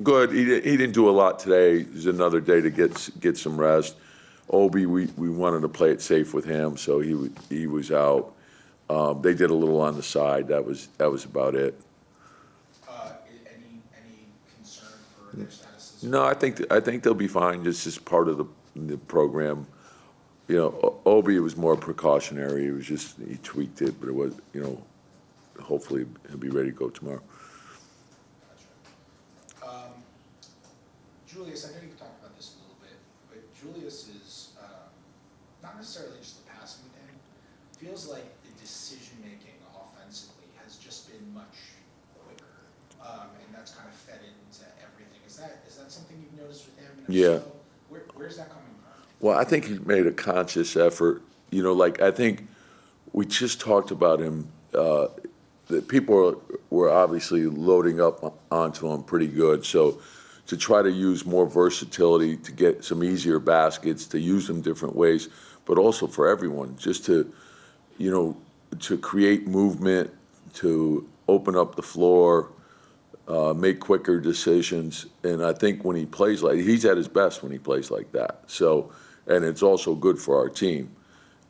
Good. He didn't do a lot today. It was another day to get some rest. Obi, we wanted to play it safe with him, so he was out. They did a little on the side. That was about it. Any concern for their statuses? No, I think they'll be fine. This is part of the program. You know, Obi was more precautionary. It was just he tweaked it, but it was, you know, hopefully he'll be ready to go tomorrow. Gotcha. Julius, I know you've talked about this a little bit, but Julius is not necessarily just the passing thing. Feels like the decision making offensively has just been much quicker, and that's kind of fed into everything. Is that something you've noticed with him? And if Yeah. so, where's that coming from? Well, I think he made a conscious effort. You know, like I think we just talked about him. The people were obviously loading up onto him pretty good. So to try to use more versatility, to get some easier baskets, to use them different ways, but also for everyone, just to, you know, to create movement, to open up the floor, make quicker decisions. And I think when he plays he's at his best when he plays like that. So, and it's also good for our team.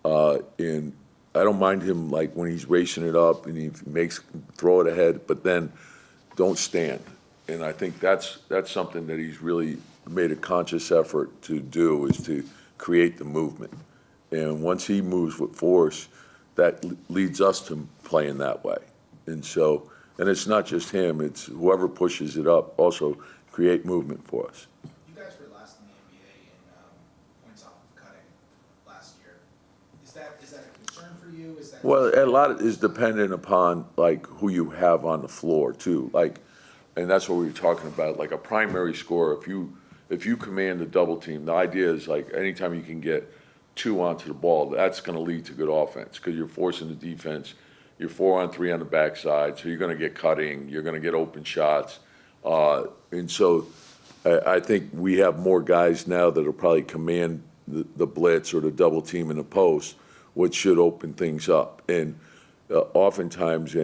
And I don't mind him like when he's racing it up and he throw it ahead, but then don't stand. And I think that's something that he's really made a conscious effort to do, is to create the movement. And once he moves with force, that leads us to playing that way. And so, and it's not just him, it's whoever pushes it up also create movement for us. You guys were last in the NBA in points off of cutting last year. Is that a concern for you? Is that Well, a lot is dependent upon like who you have on the floor too. Like, and that's what we were talking about. Like a primary scorer, if you command a double team, the idea is like anytime you can get two onto the ball, that's going to lead to good offense because you're forcing the defense. You're 4-on-3 on the backside, so you're going to get cutting. You're going to get open shots, and so I think we have more guys now that will probably command the blitz or the double team in the post, which should open things up. And oftentimes,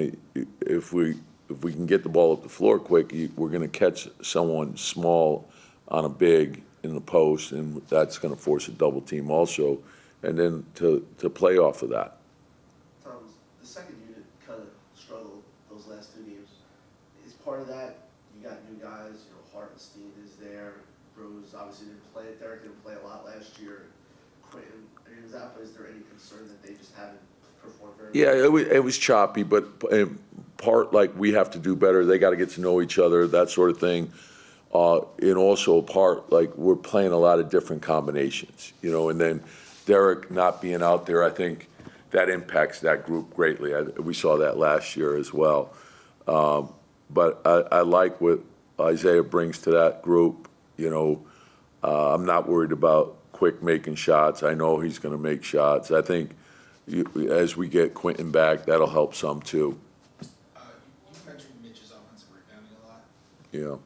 if we can get the ball up the floor quick, we're going to catch someone small on a big in the post, and that's going to force a double team also, and then to play off of that. Tom, the second unit kind of struggled those last two games. Is part of that you got new guys, you know, Hartenstein is there, Rose obviously didn't play, Derek didn't play a lot last year, Quentin, I mean, is there any concern that they just haven't performed very well? Yeah, it was choppy, but in part like we have to do better. They got to get to know each other, that sort of thing. And also part like we're playing a lot of different combinations, you know, and then Derek not being out there, I think that impacts that group greatly. We saw that last year as well. But I like what Isaiah brings to that group. You know, I'm not worried about Quick making shots. I know he's going to make shots. I think as we get Quentin back, that'll help some too. You mentioned Mitch's offensive rebounding a lot. Yeah.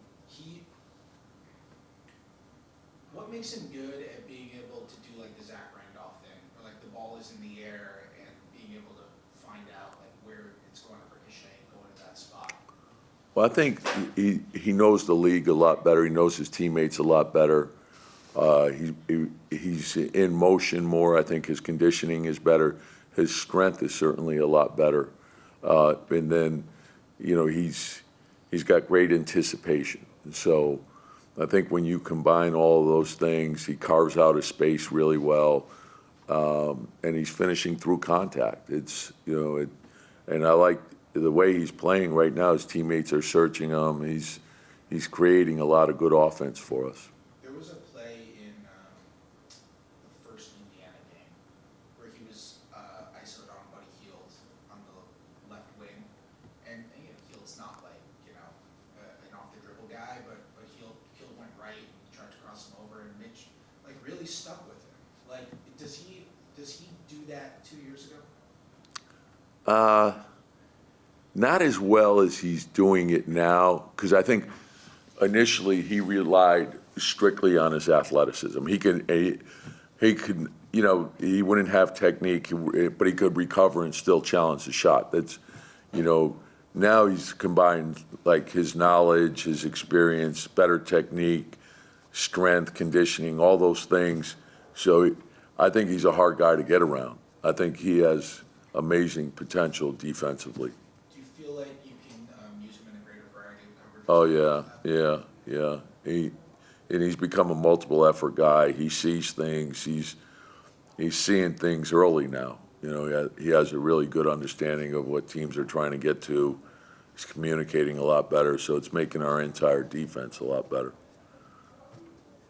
What makes him good at being able to do like the Zach Randolph thing, where like the ball is in the air and being able to find out like where it's going to ricochet and go into that spot? Well, I think he knows the league a lot better. He knows his teammates a lot better. He's in motion more. I think his conditioning is better. His strength is certainly a lot better. And then, you know, he's got great anticipation. So I think when you combine all of those things, he carves out his space really well, and he's finishing through contact. It's, you know, and I like the way he's playing right now. His teammates are searching him. He's creating a lot of good offense for us. There was a play in the first Indiana game where he was isoed on Buddy Hield on the left wing, and you know, Hield's not like, you know, an off the dribble guy, but Hield went right and tried to cross him over, and Mitch like really stuck with him. Like, does he do that 2 years ago? Not as well as he's doing it now, because I think initially he relied strictly on his athleticism. He could, you know, he wouldn't have technique, but he could recover and still challenge the shot. That's, you know, now he's combined like his knowledge, his experience, better technique, strength, conditioning, all those things. So I think he's a hard guy to get around. I think he has amazing potential defensively. Do you feel like you can use him in a greater variety of Oh coverages? yeah. He's become a multiple effort guy. He sees things. He's seeing things early now. You know, he has a really good understanding of what teams are trying to get to. He's communicating a lot better, so it's making our entire defense a lot better.